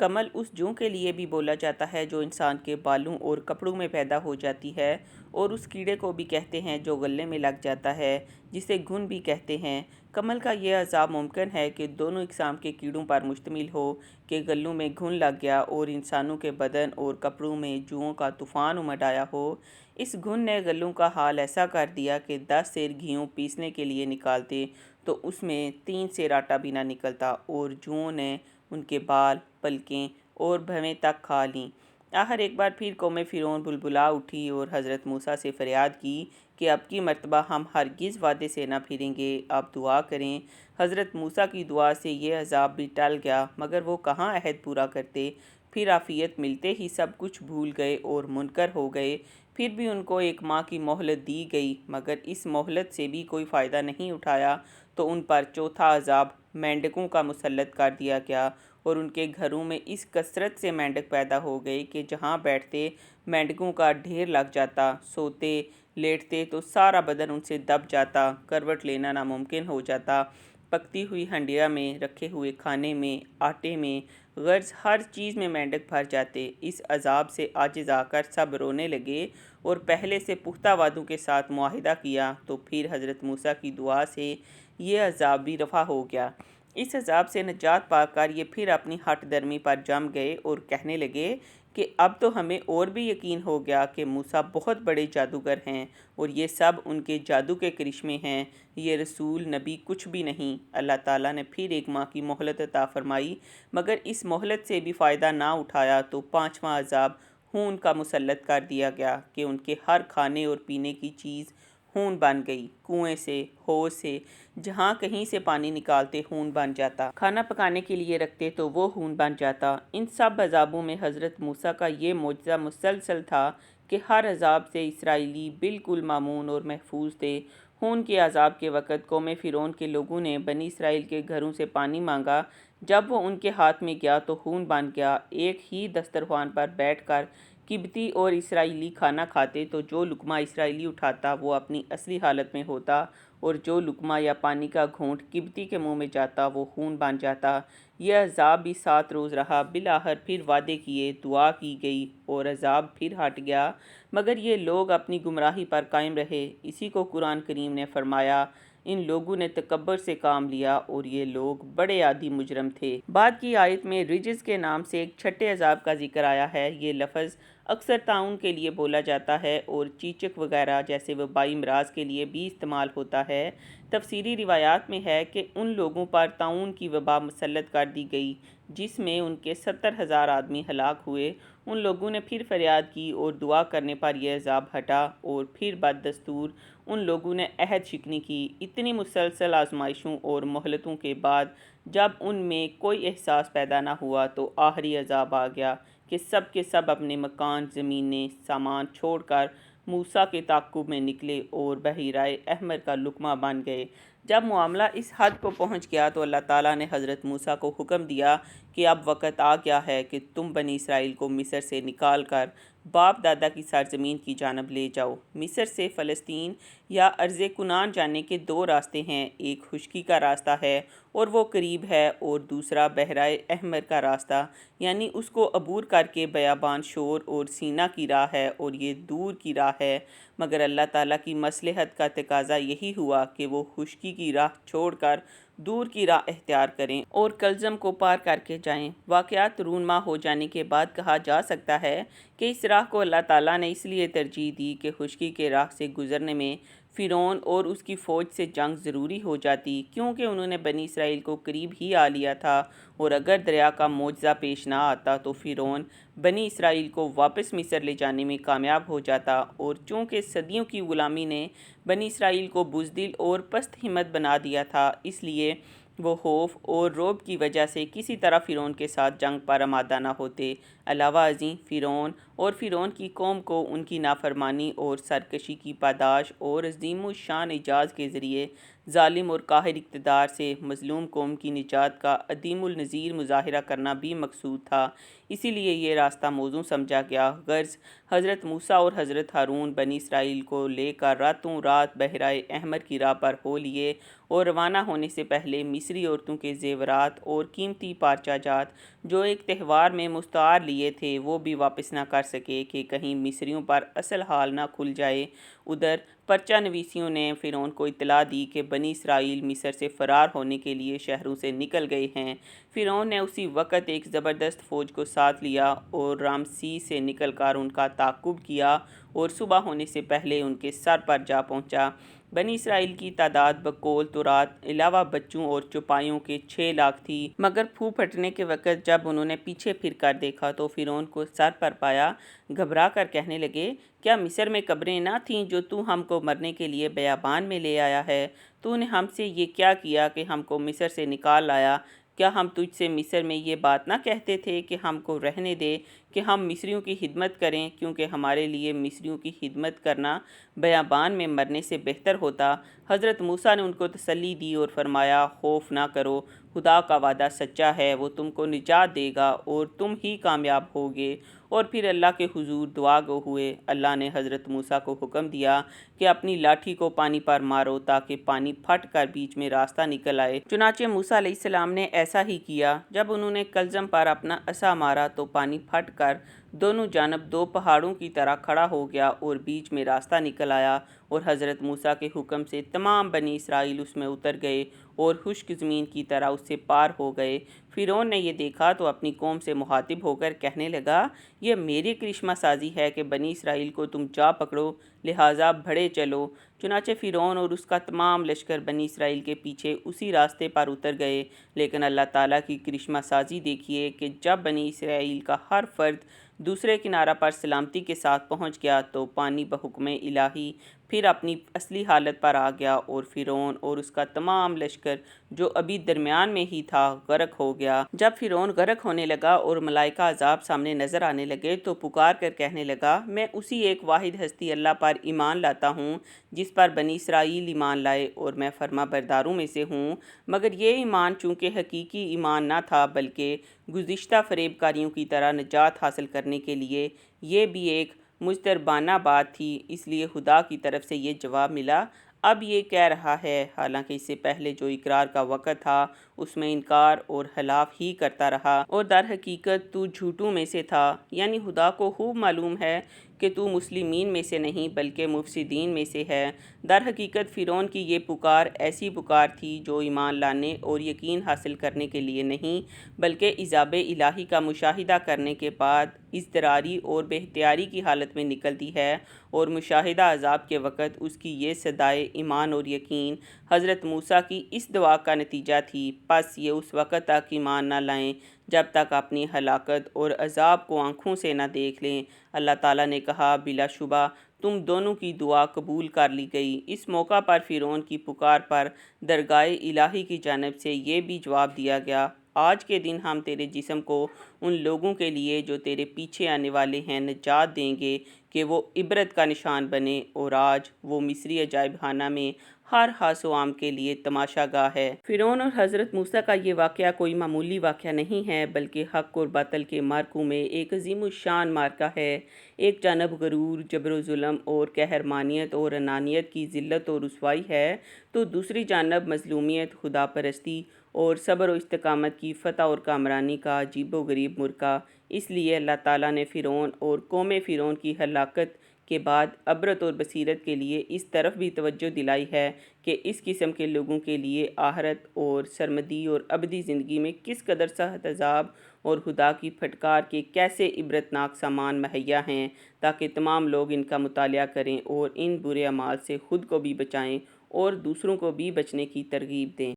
کمل اس جوں کے لیے بھی بولا جاتا ہے جو انسان کے بالوں اور کپڑوں میں پیدا ہو جاتی ہے، اور اس کیڑے کو بھی کہتے ہیں جو گلے میں لگ جاتا ہے، جسے گھن بھی کہتے ہیں۔ کمل کا یہ عذاب ممکن ہے کہ دونوں اقسام کے کیڑوں پر مشتمل ہو کہ گلوں میں گھن لگ گیا اور انسانوں کے بدن اور کپڑوں میں جوؤں کا طوفان امڈ آیا ہو۔ اس گھن نے گلوں کا حال ایسا کر دیا کہ 10 سیر گھیوں پیسنے کے لیے نکالتے تو اس میں 3 سیر آٹا بھی نہ نکلتا، اور جوؤں نے ان کے بال، پلکیں اور بھویں تک کھا لیں۔ آخر ایک بار پھر قوم فرعون بلبلا اٹھی اور حضرت موسیٰ سے فریاد کی کہ اب کی مرتبہ ہم ہرگز وعدے سے نہ پھریں گے، آپ دعا کریں۔ حضرت موسیٰ کی دعا سے یہ عذاب بھی ٹل گیا، مگر وہ کہاں عہد پورا کرتے۔ پھر عافیت ملتے ہی سب کچھ بھول گئے اور منکر ہو گئے۔ پھر بھی ان کو 1 ماہ کی مہلت دی گئی، مگر اس مہلت سے بھی کوئی فائدہ نہیں اٹھایا، تو ان پر چوتھا عذاب مینڈکوں کا مسلط کر دیا گیا، اور ان کے گھروں میں اس کثرت سے مینڈک پیدا ہو گئے کہ جہاں بیٹھتے مینڈکوں کا ڈھیر لگ جاتا، سوتے لیٹتے تو سارا بدن ان سے دب جاتا، کروٹ لینا ناممکن ہو جاتا۔ پکتی ہوئی ہنڈیا میں، رکھے ہوئے کھانے میں، آٹے میں، غرض ہر چیز میں مینڈک بھر جاتے۔ اس عذاب سے عاجز آ کر سب رونے لگے اور پہلے سے پختہ وعدوں کے ساتھ معاہدہ کیا، تو پھر حضرت موسیٰ کی دعا سے یہ عذاب بھی رفع ہو گیا۔ اس عذاب سے نجات پا کر یہ پھر اپنی ہٹ درمی پر جم گئے اور کہنے لگے کہ اب تو ہمیں اور بھی یقین ہو گیا کہ موسیٰ بہت بڑے جادوگر ہیں، اور یہ سب ان کے جادو کے کرشمے ہیں، یہ رسول نبی کچھ بھی نہیں۔ اللہ تعالیٰ نے پھر 1 ماہ کی مہلت عطا فرمائی، مگر اس مہلت سے بھی فائدہ نہ اٹھایا، تو 5واں عذاب خون کا مسلط کر دیا گیا کہ ان کے ہر کھانے اور پینے کی چیز خون بن گئی۔ کنویں سے، حوض سے، جہاں کہیں سے پانی نکالتے خون بن جاتا، کھانا پکانے کے لیے رکھتے تو وہ خون بن جاتا۔ ان سب عذابوں میں حضرت موسیٰ کا یہ معجزہ مسلسل تھا کہ ہر عذاب سے اسرائیلی بالکل مامون اور محفوظ تھے۔ خون کے عذاب کے وقت قوم فرعون کے لوگوں نے بنی اسرائیل کے گھروں سے پانی مانگا، جب وہ ان کے ہاتھ میں گیا تو خون بن گیا۔ ایک ہی دسترخوان پر بیٹھ کر قبطی اور اسرائیلی کھانا کھاتے تو جو لقمہ اسرائیلی اٹھاتا وہ اپنی اصلی حالت میں ہوتا، اور جو لقمہ یا پانی کا گھونٹ قبطی کے منہ میں جاتا وہ خون بن جاتا۔ یہ عذاب بھی 7 روز رہا، بالآخر پھر وعدے کیے، دعا کی گئی اور عذاب پھر ہٹ گیا، مگر یہ لوگ اپنی گمراہی پر قائم رہے۔ اسی کو قرآن کریم نے فرمایا، ان لوگوں نے تکبر سے کام لیا اور یہ لوگ بڑے عادی مجرم تھے۔ بعد کی آیت میں رجز کے نام سے ایک چھٹے عذاب کا ذکر آیا ہے۔ یہ لفظ اکثر طاعون کے لیے بولا جاتا ہے اور چیچک وغیرہ جیسے وبائی امراض کے لیے بھی استعمال ہوتا ہے۔ تفسیری روایات میں ہے کہ ان لوگوں پر طاعون کی وبا مسلط کر دی گئی جس میں ان کے 70,000 آدمی ہلاک ہوئے۔ ان لوگوں نے پھر فریاد کی اور دعا کرنے پر یہ عذاب ہٹا، اور پھر بددستور ان لوگوں نے عہد شکنی کی۔ اتنی مسلسل آزمائشوں اور مہلتوں کے بعد جب ان میں کوئی احساس پیدا نہ ہوا تو آخری عذاب آ گیا کہ سب کے سب اپنے مکان، زمینیں، سامان چھوڑ کر موسیٰ کے تعاقب میں نکلے اور بحیرہ احمر کا لقمہ بن گئے۔ جب معاملہ اس حد کو پہنچ گیا تو اللہ تعالیٰ نے حضرت موسیٰ کو حکم دیا کہ اب وقت آ گیا ہے کہ تم بنی اسرائیل کو مصر سے نکال کر باپ دادا کی سرزمین کی جانب لے جاؤ۔ مصر سے فلسطین یا ارض کنعان جانے کے 2 راستے ہیں، ایک خشکی کا راستہ ہے اور وہ قریب ہے، اور دوسرا بحیرہ احمر کا راستہ، یعنی اس کو عبور کر کے بیابان شور اور سینا کی راہ ہے، اور یہ دور کی راہ ہے، مگر اللہ تعالیٰ کی مصلحت کا تقاضا یہی ہوا کہ وہ خشکی کی راہ چھوڑ کر دور کی راہ اختیار کریں اور کلزم کو پار کر کے جائیں۔ واقعات رونما ہو جانے کے بعد کہا جا سکتا ہے کہ اس راہ کو اللہ تعالیٰ نے اس لیے ترجیح دی کہ خشکی کے راہ سے گزرنے میں فرعون اور اس کی فوج سے جنگ ضروری ہو جاتی، کیونکہ انہوں نے بنی اسرائیل کو قریب ہی آ لیا تھا، اور اگر دریا کا معجزہ پیش نہ آتا تو فرعون بنی اسرائیل کو واپس مصر لے جانے میں کامیاب ہو جاتا، اور چونکہ صدیوں کی غلامی نے بنی اسرائیل کو بزدل اور پست ہمت بنا دیا تھا، اس لیے وہ خوف اور رعب کی وجہ سے کسی طرح فرعون کے ساتھ جنگ پر آمادہ نہ ہوتے۔ علاوہ ازیں فرعون اور فرعون کی قوم کو ان کی نافرمانی اور سرکشی کی پاداش اور عظیم الشان اعجاز کے ذریعے ظالم اور قاہر اقتدار سے مظلوم قوم کی نجات کا عدیم النظیر مظاہرہ کرنا بھی مقصود تھا، اسی لیے یہ راستہ موزوں سمجھا گیا۔ غرض حضرت موسیٰ اور حضرت ہارون بنی اسرائیل کو لے کر راتوں رات بحیرہ احمر کی راہ پر ہو لیے، اور روانہ ہونے سے پہلے مصری عورتوں کے زیورات اور قیمتی پارچہ جات جو ایک تہوار میں مستعار لیے تھے وہ بھی واپس نہ کر سکے کہ کہیں مصریوں پر اصل حال نہ کھل جائے۔ ادھر پرچہ نویسیوں نے فرعون کو اطلاع دی کہ بنی اسرائیل مصر سے فرار ہونے کے لیے شہروں سے نکل گئے ہیں۔ فرعون نے اسی وقت ایک زبردست فوج کو ساتھ لیا اور رامسی سے نکل کر ان کا تعاقب کیا اور صبح ہونے سے پہلے ان کے سر پر جا پہنچا۔ بنی اسرائیل کی تعداد بقول تورات علاوہ بچوں اور چوپایوں کے 6 لاکھ تھی، مگر پھو پھٹنے کے وقت جب انہوں نے پیچھے پھر کر دیکھا تو فرعون کو سر پر پایا۔ گھبرا کر کہنے لگے، کیا مصر میں قبریں نہ تھیں جو تو ہم کو مرنے کے لیے بیابان میں لے آیا ہے؟ تو نے ہم سے یہ کیا کیا کہ ہم کو مصر سے نکال لایا؟ کیا ہم تجھ سے مصر میں یہ بات نہ کہتے تھے کہ ہم کو رہنے دے کہ ہم مصریوں کی خدمت کریں، کیونکہ ہمارے لیے مصریوں کی خدمت کرنا بیابان میں مرنے سے بہتر ہوتا؟ حضرت موسیٰ نے ان کو تسلی دی اور فرمایا، خوف نہ کرو، خدا کا وعدہ سچا ہے، وہ تم کو نجات دے گا اور تم ہی کامیاب ہوگے۔ اور پھر اللہ کے حضور دعا گو ہوئے۔ اللہ نے حضرت موسیٰ کو حکم دیا کہ اپنی لاٹھی کو پانی پر مارو تاکہ پانی پھٹ کر بیچ میں راستہ نکل آئے۔ چنانچہ موسیٰ علیہ السلام نے ایسا ہی کیا۔ جب انہوں نے کلزم پر اپنا عصا مارا تو پانی پھٹ کر دونوں جانب 2 پہاڑوں کی طرح کھڑا ہو گیا اور بیچ میں راستہ نکل آیا، اور حضرت موسیٰ کے حکم سے تمام بنی اسرائیل اس میں اتر گئے اور خشک زمین کی طرح اس سے پار ہو گئے۔ فرعون نے یہ دیکھا تو اپنی قوم سے مخاطب ہو کر کہنے لگا، یہ میری کرشمہ سازی ہے کہ بنی اسرائیل کو تم جا پکڑو، لہٰذا بڑھے چلو۔ چنانچہ فرعون اور اس کا تمام لشکر بنی اسرائیل کے پیچھے اسی راستے پر اتر گئے۔ لیکن اللہ تعالیٰ کی کرشمہ سازی دیکھیے کہ جب بنی اسرائیل کا ہر فرد دوسرے کنارہ پر سلامتی کے ساتھ پہنچ گیا تو پانی بحکم الہی پھر اپنی اصلی حالت پر آ گیا اور فرعون اور اس کا تمام لشکر جو ابھی درمیان میں ہی تھا غرق ہو گیا۔ جب فرعون غرق ہونے لگا اور ملائکہ عذاب سامنے نظر آنے لگے تو پکار کر کہنے لگا، میں اسی ایک واحد ہستی اللہ پر ایمان لاتا ہوں جس پر بنی اسرائیل ایمان لائے، اور میں فرما برداروں میں سے ہوں۔ مگر یہ ایمان چونکہ حقیقی ایمان نہ تھا بلکہ گزشتہ فریب کاریوں کی طرح نجات حاصل کرنے کے لیے یہ بھی ایک مجتربانہ بات تھی، اس لیے خدا کی طرف سے یہ جواب ملا۔ اب یہ کہہ رہا ہے، حالانکہ اس سے پہلے جو اقرار کا وقت تھا اس میں انکار اور حلاف ہی کرتا رہا، اور در حقیقت تو جھوٹوں میں سے تھا۔ یعنی خدا کو خوب معلوم ہے کہ تو مسلمین میں سے نہیں بلکہ مفسدین میں سے ہے۔ در حقیقت فرعون کی یہ پکار ایسی پکار تھی جو ایمان لانے اور یقین حاصل کرنے کے لیے نہیں بلکہ عذاب الہی کا مشاہدہ کرنے کے بعد اضطراری اور بے اختیاری کی حالت میں نکلتی ہے، اور مشاہدہ عذاب کے وقت اس کی یہ صدائے ایمان اور یقین حضرت موسیٰ کی اس دعا کا نتیجہ تھی۔ پس یہ اس وقت تک ایمان نہ لائیں جب تک اپنی ہلاکت اور عذاب کو آنکھوں سے نہ دیکھ لیں۔ اللہ تعالیٰ نے کہا، بلا شبہ تم دونوں کی دعا قبول کر لی گئی۔ اس موقع پر فرعون کی پکار پر درگاہ الہی کی جانب سے یہ بھی جواب دیا گیا، آج کے دن ہم تیرے جسم کو ان لوگوں کے لیے جو تیرے پیچھے آنے والے ہیں نجات دیں گے کہ وہ عبرت کا نشان بنے، اور آج وہ مصری عجائب خانہ میں ہر حاس و عام کے لیے تماشا گاہ ہے۔ فرعون اور حضرت موسیٰ کا یہ واقعہ کوئی معمولی واقعہ نہیں ہے بلکہ حق اور باطل کے معرکوں میں ایک عظیم الشان معرکہ ہے۔ ایک جانب غرور، جبر و ظلم اور قہرمانیت اور انانیت کی ذلت اور رسوائی ہے تو دوسری جانب مظلومیت، خدا پرستی اور صبر و استقامت کی فتح اور کامرانی کا عجیب و غریب مرکہ۔ اس لیے اللہ تعالیٰ نے فرعون اور قوم فرعون کی ہلاکت کے بعد عبرت اور بصیرت کے لیے اس طرف بھی توجہ دلائی ہے کہ اس قسم کے لوگوں کے لیے آخرت اور سرمدی اور ابدی زندگی میں کس قدر سخت عذاب اور خدا کی پھٹکار کے کیسے عبرتناک سامان مہیا ہیں، تاکہ تمام لوگ ان کا مطالعہ کریں اور ان برے اعمال سے خود کو بھی بچائیں اور دوسروں کو بھی بچنے کی ترغیب دیں۔